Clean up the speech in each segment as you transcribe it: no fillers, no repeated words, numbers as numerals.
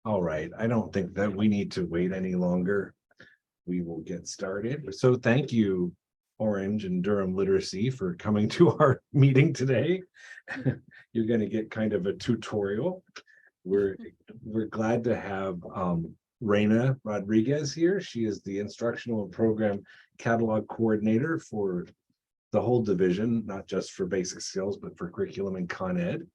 All right, I don't think that we need to wait any longer. We will get started. So thank you, Orange and Durham Literacy, for coming to our meeting today. You're going to get kind of a tutorial. We're we're glad to have Reyna Rodriguez here. She is the Instructional and Program Catalog Coordinator for the whole division, not just for basic skills, but for curriculum and Con Ed.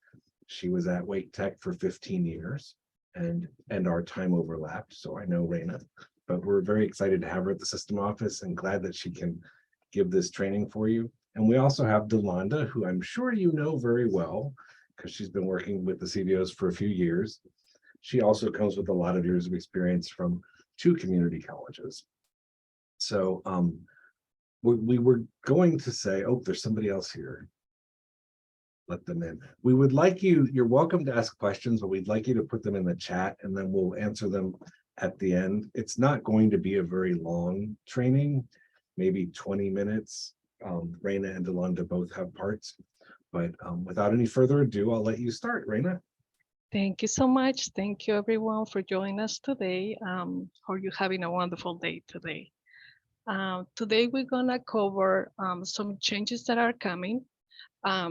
She was at Wake Tech for 15 years and our time overlapped. So I know Reyna, but we're very excited to have her at the system office and glad that she can give this training for you. And we also have Delonda, who I'm sure you know very well because she's been working with the CBOs for a few years. She also comes with a lot of years of experience from 2 community colleges. So we were going to say, oh, there's somebody else here. Let them in. We would like you're welcome to ask questions, but we'd like you to put them in the chat and then we'll answer them at the end. It's not going to be a very long training, maybe 20 minutes. Reyna and Delonda both have parts, but without any further ado, I'll let you start, Reyna. Thank you so much. Thank you everyone for joining us today. Hope you're having a wonderful day today. Today we're gonna cover some changes that are coming,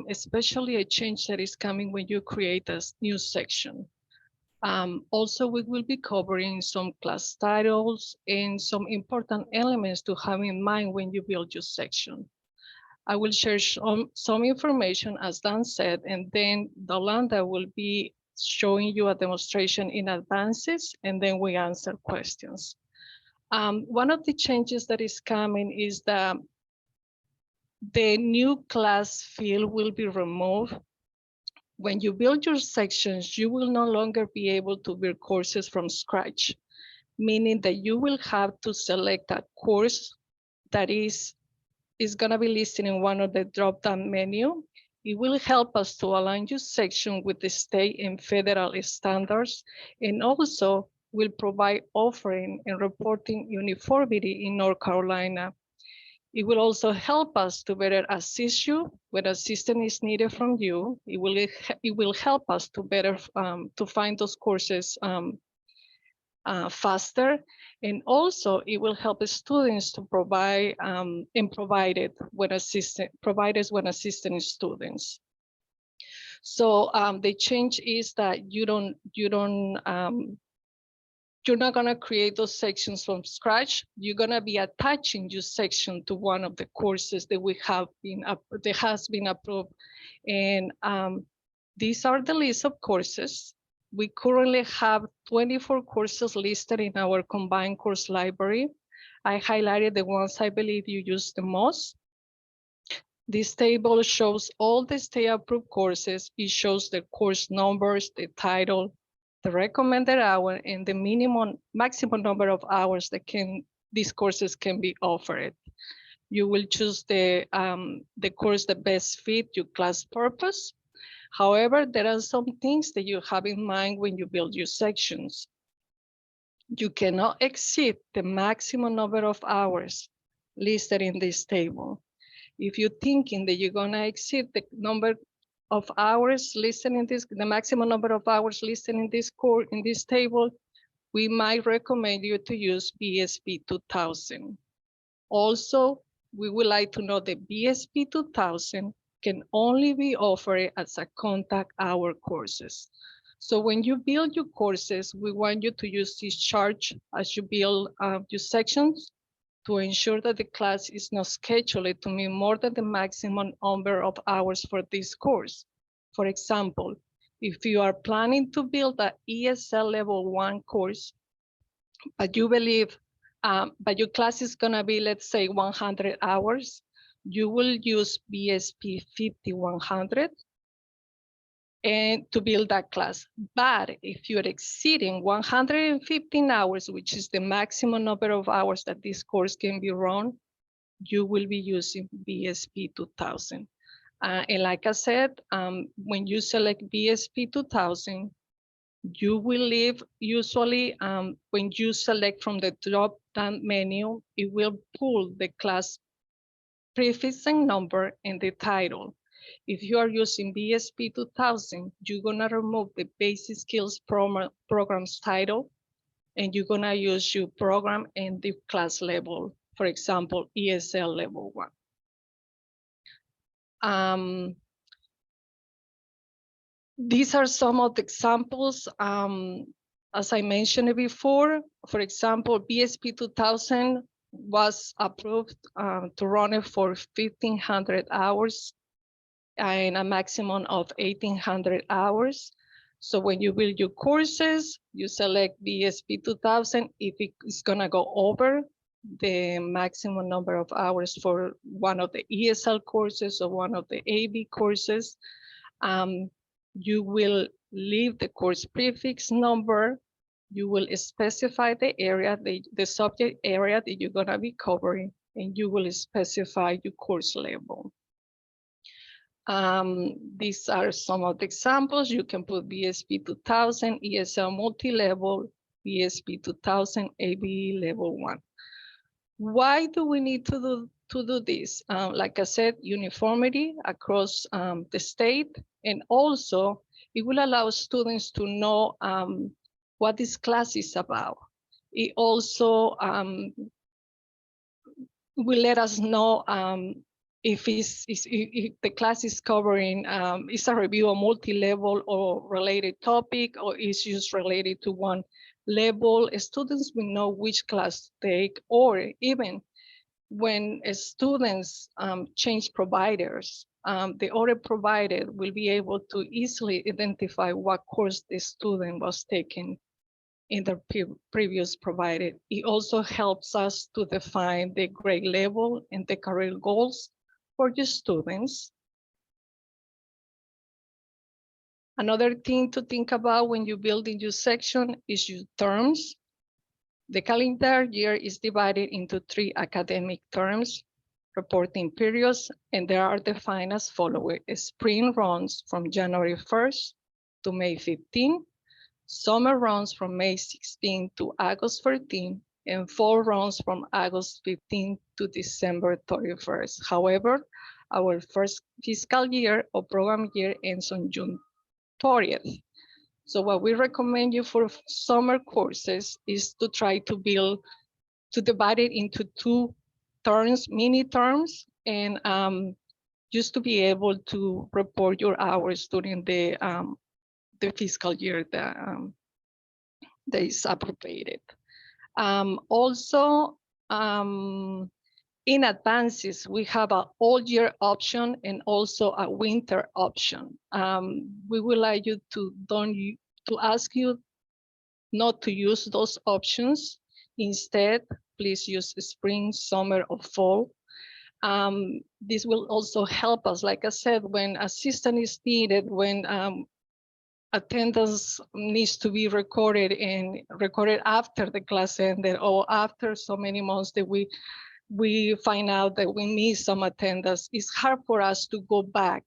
especially a change that is coming when you create a new section. Also, we will be covering some class titles and some important elements to have in mind when you build your section. I will share some information as Dan said, and then Delonda will be showing you a demonstration in Advansys, and then we answer questions. One of the changes that is coming is that the new class field will be removed. When you build your sections, you will no longer be able to build courses from scratch, meaning that you will have to select a course that is going to be listed in one of the drop-down menu. It will help us to align your section with the state and federal standards, and also will provide offering and reporting uniformity in North Carolina. It will also help us to better assist you when assistance is needed from you. It will help us to better to find those courses faster, and also it will help students to provide and provide us when assisting students. So the change is that you're not going to create those sections from scratch. You're going to be attaching your section to one of the courses that has been approved. And these are the list of courses. We currently have 24 courses listed in our combined course library. I highlighted the ones I believe you use the most. This table shows all the state approved courses. It shows the course numbers, the title, the recommended hour, and the maximum number of hours that these courses can be offered. You will choose the course that best fit your class purpose. However, there are some things that you have in mind when you build your sections. You cannot exceed the maximum number of hours listed in this table. If you're thinking that you're gonna exceed the number of hours listed in the maximum number of hours listed in this table, we might recommend you to use BSP 2000. Also, we would like to know that BSP 2000 can only be offered as a contact hour courses. So when you build your courses, we want you to use this chart as you build your sections to ensure that the class is not scheduled to meet more than the maximum number of hours for this course. For example, if you are planning to build an ESL level 1 course, but you believe, but your class is gonna be, let's say 100 hours, you will use BSP 5100 and to build that class. But if you're exceeding 115 hours, which is the maximum number of hours that this course can be run, you will be using BSP 2000. And like I said, when you select BSP 2000, you will leave usually when you select from the drop-down menu, it will pull the class prefix and number and the title. If you are using BSP 2000, you're gonna remove the basic skills program's title, and you're gonna use your program and the class level, for example, ESL level 1. These are some of the examples. As I mentioned before, for example, BSP 2000 was approved to run it for 1,500 hours and a maximum of 1,800 hours. So when you build your courses, you select BSP 2000. If it's gonna go over the maximum number of hours for one of the ESL courses or one of the AB courses, you will leave the course prefix number. You will specify the area, the subject area that you're gonna be covering, and you will specify your course level. These are some of the examples. You can put BSP 2000, ESL multi-level, BSP 2000, ABE level 1. Why do we need to do this? Like I said, uniformity across the state, and also it will allow students to know what this class is about. It also will let us know if the class is covering, is a review of multi-level or related topic, or is just related to one level. Students will know which class to take, or even when students change providers, the other provider will be able to easily identify what course the student was taking in the previous provider. It also helps us to define the grade level and the career goals for the students. Another thing to think about when you build in your section is your terms. The calendar year is divided into 3 academic terms, reporting periods, and they are defined as follows. Spring runs from January 1st to May 15. Summer runs from May 16 to August 14, and fall runs from August 15 to December 31st. However, our first fiscal year or program year ends on June 30th. So what we recommend you for summer courses is to try to divide it into 2 terms, mini terms, and just to be able to report your hours during the fiscal year that is appropriated. Also, in Advansys, we have an all-year option and also a winter option. We would like you to ask you not to use those options. Instead, please use spring, summer, or fall. This will also help us, like I said, when assistance is needed, when attendance needs to be recorded after the class ended, or after so many months that we find out that we miss some attendance. It's hard for us to go back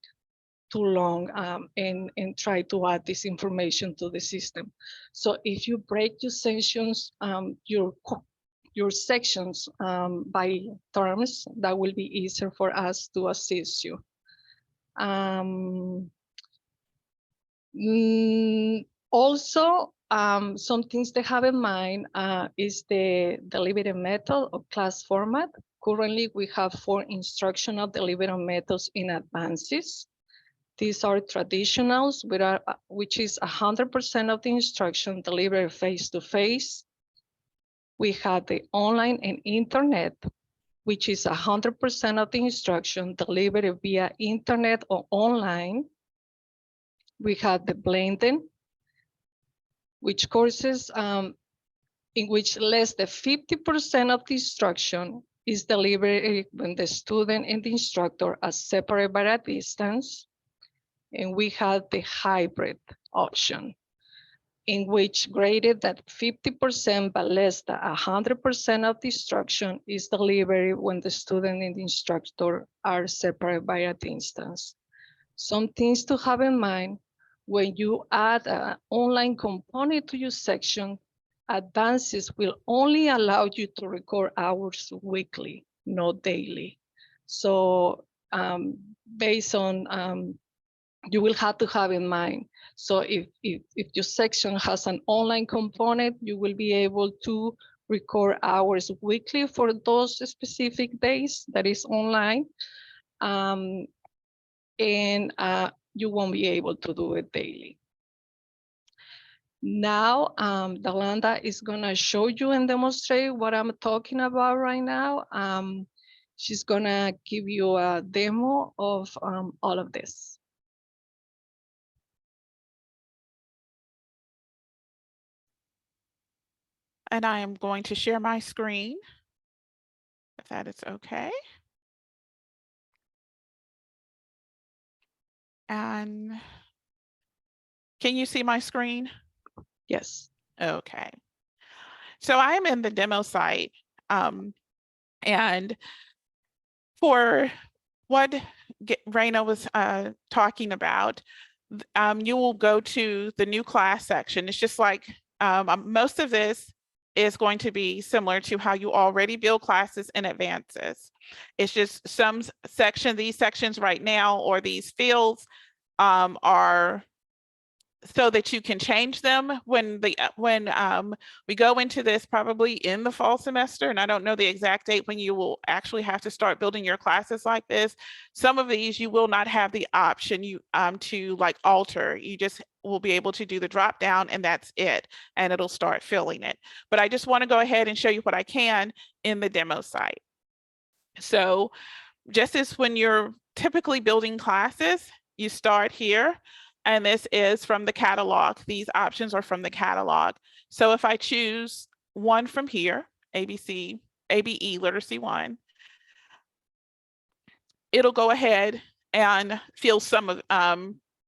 too long and try to add this information to the system. So if you break your sections, your sections by terms, that will be easier for us to assist you. Also, some things to have in mind is the delivery method or class format. Currently, we have 4 instructional delivery methods in Advansys. These are traditionals, which is 100% of the instruction delivered face-to-face. We have the online and internet, which is 100% of the instruction delivered via internet or online. We have the blended, which courses in which less than 50% of the instruction is delivered when the student and the instructor are separated by a distance. And we have the hybrid option, in which greater than 50% but less than 100% of the instruction is delivered when the student and the instructor are separated by a distance. Some things to have in mind: when you add an online component to your section, Advansys will only allow you to record hours weekly, not daily. So based on, you will have to have in mind. So if your section has an online component, you will be able to record hours weekly for those specific days that is online. And you won't be able to do it daily. Now, Dalanda is gonna show you and demonstrate what I'm talking about right now. She's gonna give you a demo of all of this. And I am going to share my screen, if that is okay. And can you see my screen? Yes. Okay. So I am in the demo site. And for what Reyna was talking about, you will go to the new class section. It's just like most of this is going to be similar to how you already build classes in Advansys. It's just some section, these sections right now, or these fields are so that you can change them when we go into this, probably in the fall semester, and I don't know the exact date when you will actually have to start building your classes like this. Some of these you will not have the option to like alter. You just will be able to do the drop down, and that's it, and it'll start filling it. But I just want to go ahead and show you what I can in the demo site. So just as when you're typically building classes, you start here. And this is from the catalog. These options are from the catalog. So if I choose one from here, ABE Literacy 1, it'll go ahead and fill some of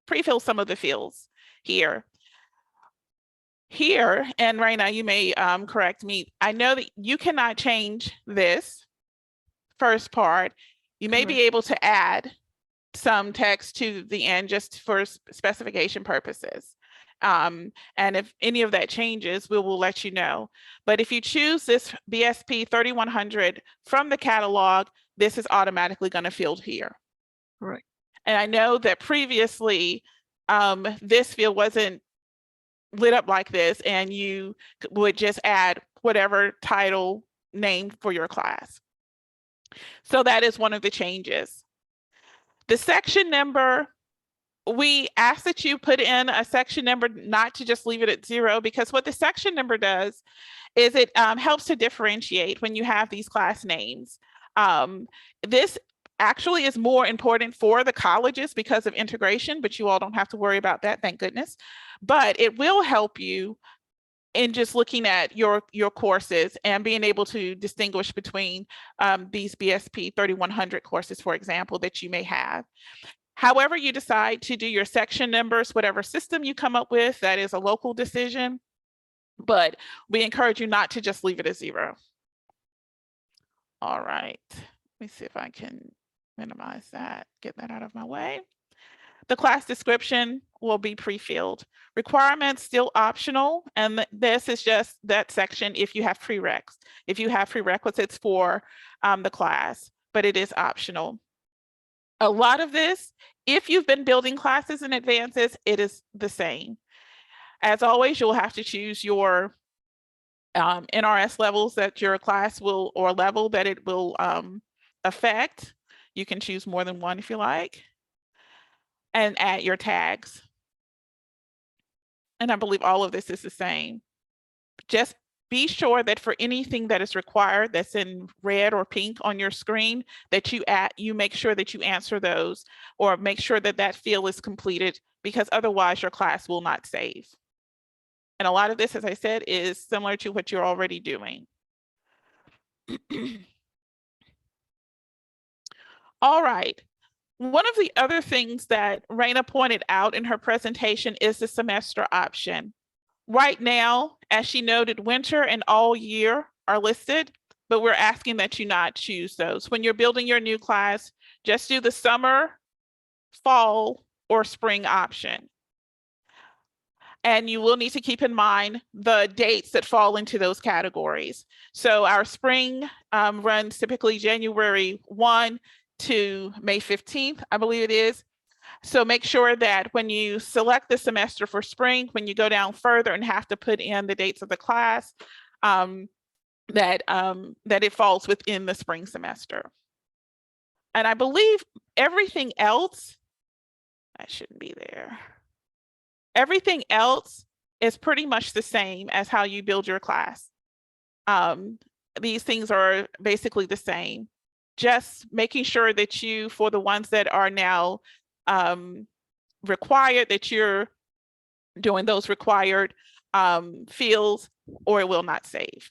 pre-fill some of the fields here. Here, and Reyna, you may correct me. I know that you cannot change this first part. You may be able to add some text to the end just for specification purposes. And if any of that changes, we will let you know. But if you choose this BSP 3100 from the catalog, this is automatically going to fill here. Right. And I know that previously this field wasn't lit up like this, and you would just add whatever title name for your class. So that is one of the changes. The section number, we ask that you put in a section number, not to just leave it at 0, because what the section number does is it helps to differentiate when you have these class names. This actually is more important for the colleges because of integration, but you all don't have to worry about that, thank goodness. But it will help you in just looking at your courses and being able to distinguish between these BSP 3100 courses, for example, that you may have. However you decide to do your section numbers, whatever system you come up with, that is a local decision, but we encourage you not to just leave it as 0. All right, let me see if I can minimize that, get that out of my way. The class description will be pre-filled. Requirements still optional, and this is just that section if you have prereqs. If you have prerequisites for the class, but it is optional. A lot of this, if you've been building classes in Advansys, it is the same. As always, you'll have to choose your NRS levels that your class will, or level that it will affect. You can choose more than one if you like, and add your tags. And I believe all of this is the same. Just be sure that for anything that is required that's in red or pink on your screen, that you make sure that you answer those, or make sure that that field is completed, because otherwise your class will not save. And a lot of this, as I said, is similar to what you're already doing. All right. One of the other things that Reyna pointed out in her presentation is the semester option. Right now, as she noted, winter and all year are listed, but we're asking that you not choose those. When you're building your new class, just do the summer, fall, or spring option. And you will need to keep in mind the dates that fall into those categories. So our spring runs typically January 1 to May 15th, I believe it is. So make sure that when you select the semester for spring, when you go down further and have to put in the dates of the class, that it falls within the spring semester. And I believe everything else, that shouldn't be there. Everything else is pretty much the same as how you build your class. These things are basically the same. Just making sure that you, for the ones that are now required, that you're doing those required fields, or it will not save.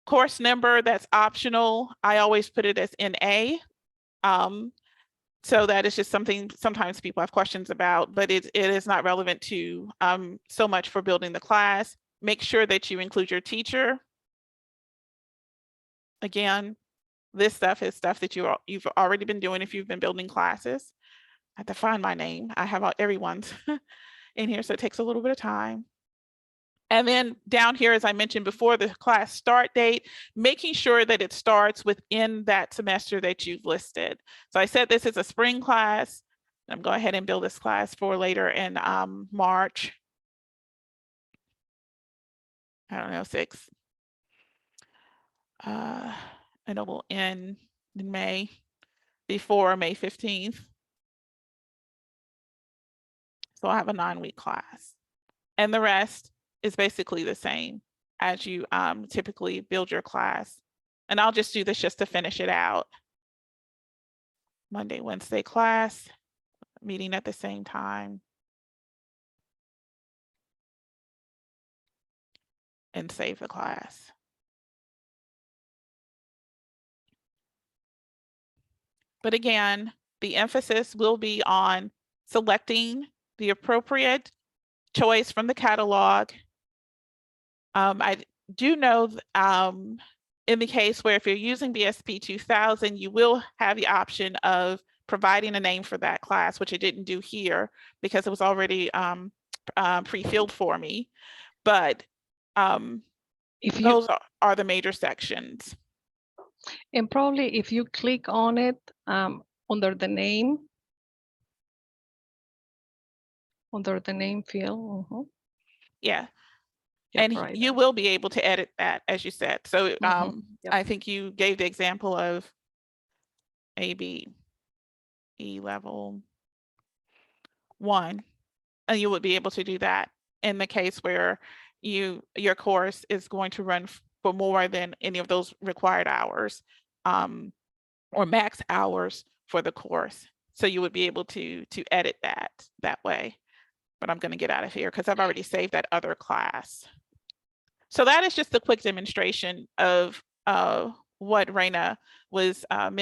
Course number, that's optional. I always put it as NA. So that is just something sometimes people have questions about, but it is not relevant to so much for building the class. Make sure that you include your teacher. Again, this stuff is stuff that you've already been doing if you've been building classes. I have to find my name. I have everyone's in here, so it takes a little bit of time. And then down here, as I mentioned before, the class start date, making sure that it starts within that semester that you've listed. So I said this is a spring class. I'm going to go ahead and build this class for later in March. I don't know, 6. And it will end in May, before May 15th. So I have a 9-week class. And the rest is basically the same as you typically build your class. And I'll just do this just to finish it out. Monday, Wednesday class, meeting at the same time. And save the class. But again, the emphasis will be on selecting the appropriate choice from the catalog. I do know in the case where if you're using BSP 2000, you will have the option of providing a name for that class, which I didn't do here because it was already pre-filled for me. But those are the major sections. And probably if you click on it under the name field. Yeah. Yep, and right you will be able to edit that, as you said. So Yep. I think you gave the example of ABE level 1, and you would be able to do that in the case where your course is going to run for more than any of those required hours or max hours for the course. So you would be able to edit that way. But I'm going to get out of here because I've already saved that other class. So that is just a quick demonstration of what Reyna was had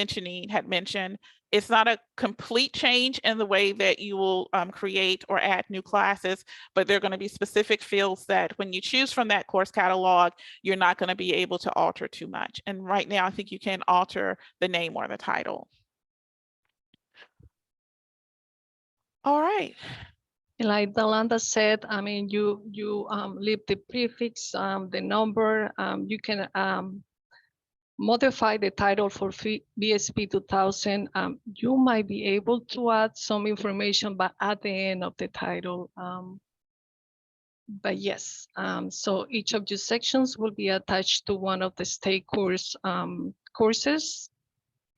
mentioned. It's not a complete change in the way that you will create or add new classes, but there are going to be specific fields that when you choose from that course catalog, you're not going to be able to alter too much. And right now, I think you can alter the name or the title. All right. Like Delanda said, I mean, you leave the prefix, the number, you can modify the title for BSP 2000. You might be able to add some information, but at the end of the title. But yes, so each of your sections will be attached to one of the state courses,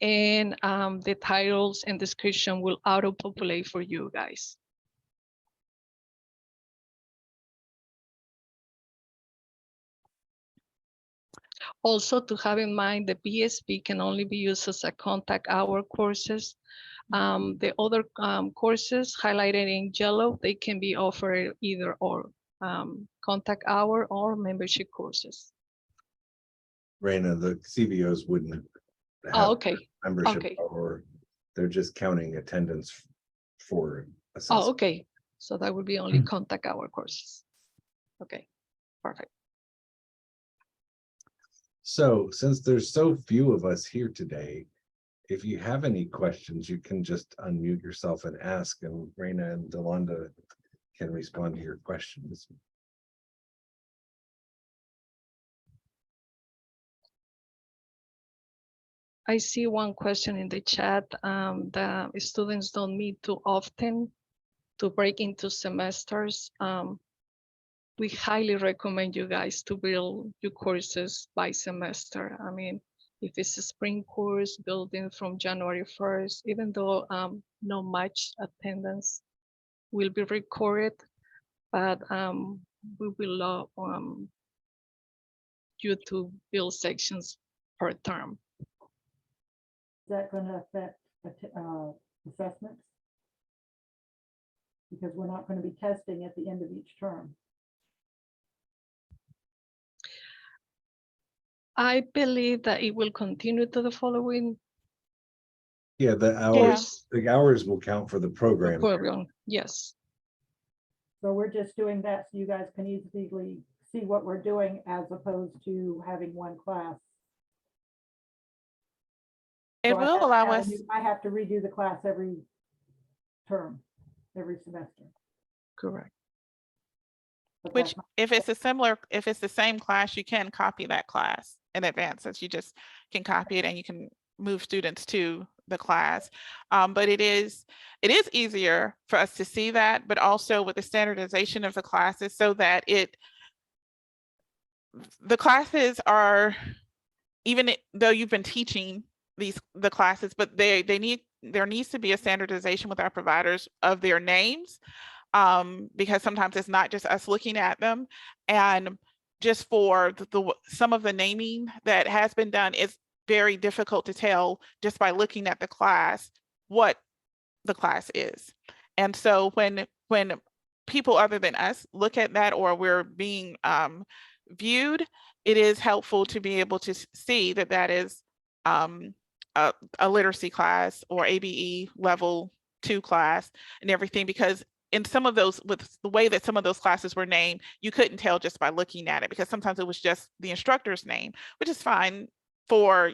and the titles and description will auto-populate for you guys. Also, to have in mind, the BSP can only be used as a contact hour courses. The other courses highlighted in yellow, they can be offered either or, contact hour or membership courses. Reyna, the CVOs wouldn't have okay. membership, okay. Or they're just counting attendance for assessment. Okay. So that would be only contact hour courses. Okay, perfect. So since there's so few of us here today, if you have any questions, you can just unmute yourself and ask, and Reyna and Delanda can respond to your questions. I see one question in the chat. The students don't meet too often to break into semesters. We highly recommend you guys to build your courses by semester. I mean, if it's a spring course, building from January 1st, even though not much attendance will be recorded, but we will love you to build sections per term. Is that going to affect assessments? Because we're not going to be testing at the end of each term. I believe that it will continue to the following Yeah, the hours will count for the program. program. Yes, So we're just doing that so you guys can easily see what we're doing as opposed to having one class. It So will allow us, I have to redo the class every term, every semester. correct. But which that's not- if it's the same class, you can copy that class in Advansys. You just can copy it and you can move students to the class. But it is easier for us to see that, but also with the standardization of the classes so that the classes are, even though you've been teaching the classes, but there needs to be a standardization with our providers of their names, because sometimes it's not just us looking at them, and just for some of the naming that has been done, it's very difficult to tell just by looking at the class what the class is. And so when people other than us look at that, or we're being viewed, it is helpful to be able to see that that is a literacy class or ABE level 2 class and everything, because in some of those, with the way that some of those classes were named, you couldn't tell just by looking at it, because sometimes it was just the instructor's name, which is fine for,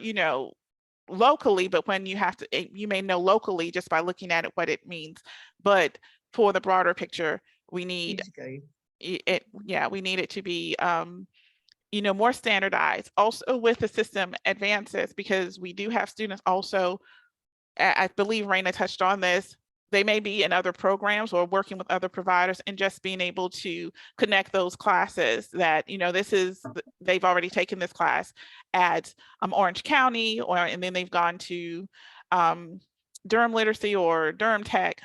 locally, but when you have to, you may know locally just by looking at it what it means. But for the broader picture, we need it. Yeah, we need it to be more standardized. Also with the system Advansys, because we do have students also, I believe Reyna touched on this, they may be in other programs or working with other providers, and just being able to connect those classes that, they've already taken this class at Orange County, and then they've gone to Durham Literacy or Durham Tech,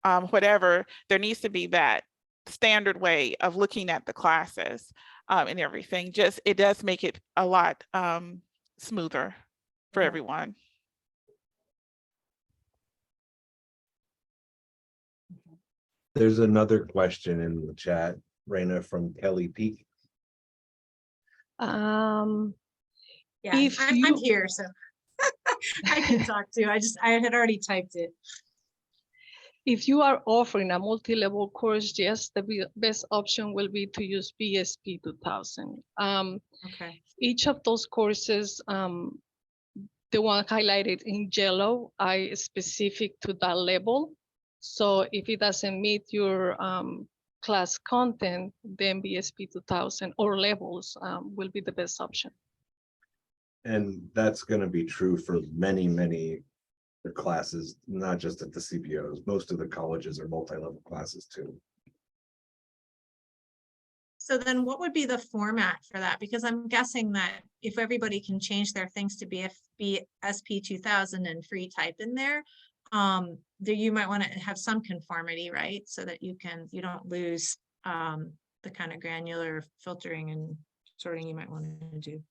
whatever. There needs to be that standard way of looking at the classes and everything. Just, it does make it a lot smoother for everyone. There's another question in the chat, Reyna, from Kelly Peak. Yeah, If I'm here, so I can talk too. I had already typed it. If you are offering a multi-level course, yes, the best option will be to use BSP 2000. Okay. Each of those courses, the one highlighted in yellow, are specific to that level. So if it doesn't meet your class content, then BSP 2000 or levels will be the best option. And that's going to be true for many classes, not just at the CPOs. Most of the colleges are multi-level classes too. So then what would be the format for that? Because I'm guessing that if everybody can change their things to BSP 2000 and free type in there, you might want to have some conformity, right? So that you don't lose the kind of granular filtering and sorting you might want to do.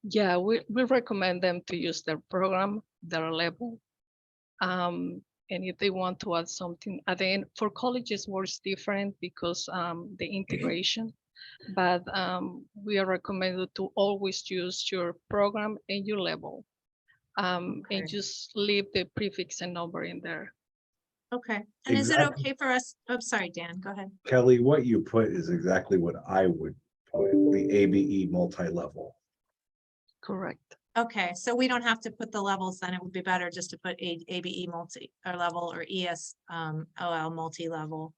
Yeah, we recommend them to use their program, their level. And if they want to add something at the end, for colleges works different because the integration, but we are recommended to always use your program and your level, and just leave the prefix and number in there. Okay. And is it Exactly. okay for us? Oh, sorry, Dan, go ahead. Kelly, what you put is exactly what I would put, the ABE multi-level. Correct. Okay, so we don't have to put the levels, then it would be better just to put ABE multi or level or ESOL multi-level.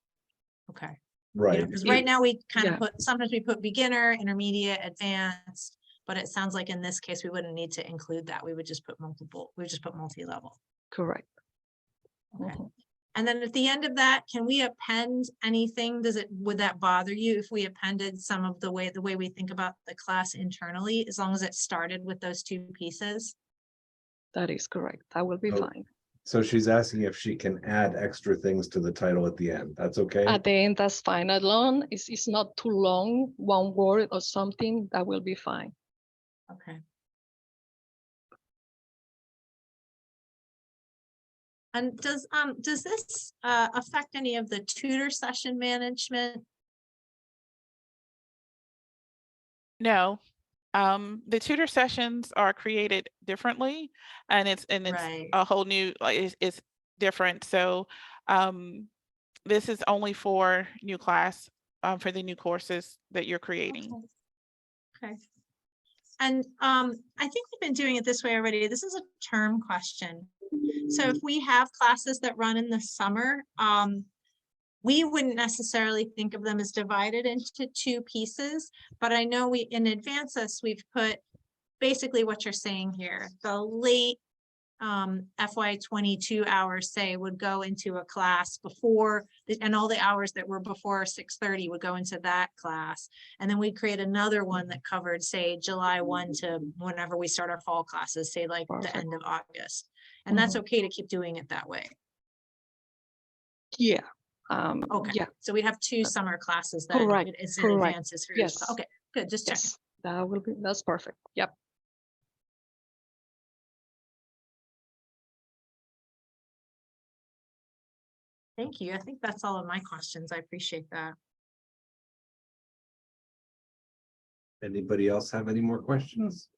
Okay. Right. Because right now we kind of Yeah. sometimes we put beginner, intermediate, advanced, But it sounds like in this case, we wouldn't need to include that. We would just put multiple, we would just put multi-level. Correct. Okay. Mhm. And then at the end of that, can we append anything? Would that bother you if we appended some of the way we think about the class internally, as long as it started with those two pieces? That is correct. That will be Oh. fine. So she's asking if she can add extra things to the title at the end. That's okay? At the end, that's fine. As long as it's not too long, one word or something, that will be fine. Okay. And does this affect any of the tutor session management? No, the tutor sessions are created differently, and it's Right. a whole new, like it's different. So this is only for new class, for the new courses that you're creating. Okay. And I think we've been doing it this way already. This is a term question. So if we have classes that run in the summer, we wouldn't necessarily think of them as divided into two pieces, but I know in Advansys, we've put basically what you're saying here. The late FY22 hours, say, would go into a class before, and all the hours that were before 6:30 would go into that class. And then we'd create another one that covered, say, July 1 to whenever we start our fall classes, say like the Perfect. end of August. And that's okay to keep doing it that way. Yeah. Okay. Yeah. So we'd have two summer classes then. Correct, It's correct. Advances for each. Yes. Okay, good. Just checking. Yes, that will be, that's perfect. Yep. Thank you. I think that's all of my questions. I appreciate that. Anybody else have any more questions?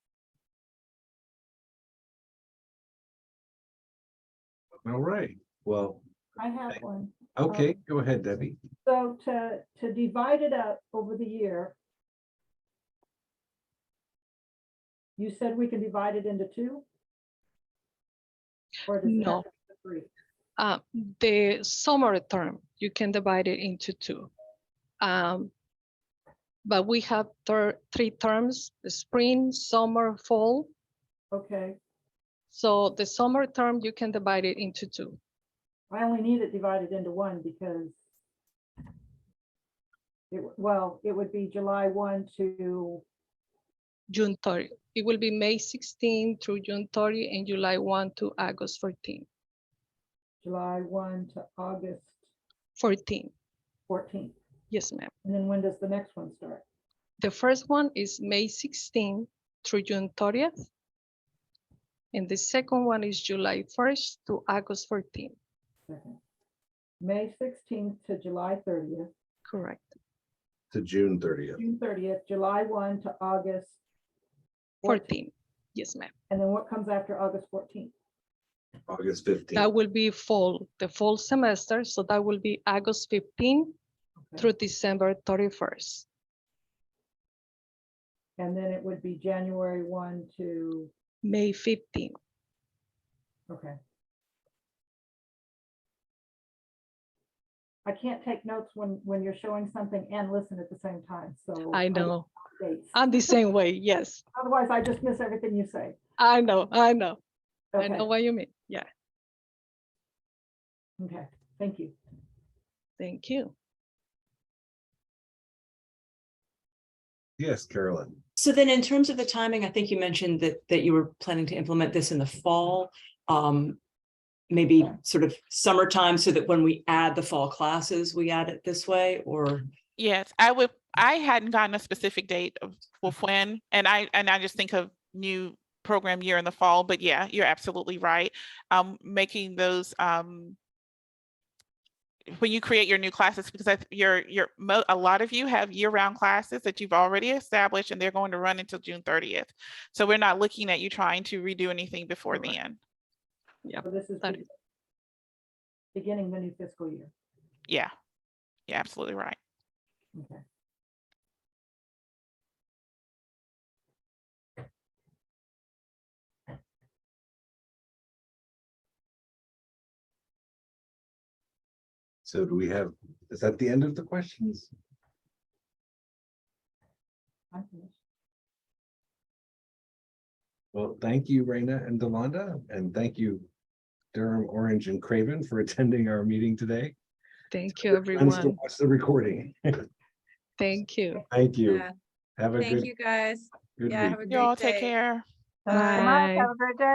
All right, well, I have one. okay, go ahead, Debbie. So to divide it up over the year, you said we can divide it into two? Or does it have No. to be three? The summer term, you can divide it into two. But we have three terms: the spring, summer, fall. Okay, So the summer term, you can divide it into two. I only need it divided into one because it would be July 1 to, June 30. It will be May 16 through June 30 and July 1 to August 14. July 1 to August 14. 14th. Yes, ma'am. And then when does the next one start? The first one is May 16 through June 30th. And the second one is July 1st to August 14. Second. May 16th to July 30th, Correct. To June 30th. June 30th, July 1 to August 14. Yes, ma'am. And then what comes after August 14th? August 15th. That will be fall, the fall semester. So that will be August 15 Okay. through December 31st. And then it would be January 1 to, May 15. okay. I can't take notes when you're showing something and listen at the same time, so. I don't know. have dates. I'm the same way. Yes, Otherwise, I just miss everything you say. I know. I know. I Okay, know what you mean. Yeah. okay, thank you. Thank you. Yes, Carolyn. So then in terms of the timing, I think you mentioned that you were planning to implement this in the fall, maybe sort of summertime, so that when we add the fall classes, we add it this way, or? Yes, I hadn't gotten a specific date of when, and I just think of new program year in the fall, but yeah, you're absolutely right. Making those, when you create your new classes, because a lot of you have year-round classes that you've already established, and they're going to run until June 30th. So we're not looking at you trying to redo anything before Correct. then. Yeah. So this is That beginning the new fiscal year. Yeah, you're absolutely right. Okay. So do we have, is that the end of the questions? I'm finished. Well, thank you, Reyna and Delonda, and thank you, Durham, Orange, and Craven for attending our meeting today. Thank you, Friends to everyone. watch the recording. Thank you. Thank you. Yeah. Have a Thank good, you guys. good Yeah, week. have a You all great take day. care. Thanks so much. Bye. Have a great day.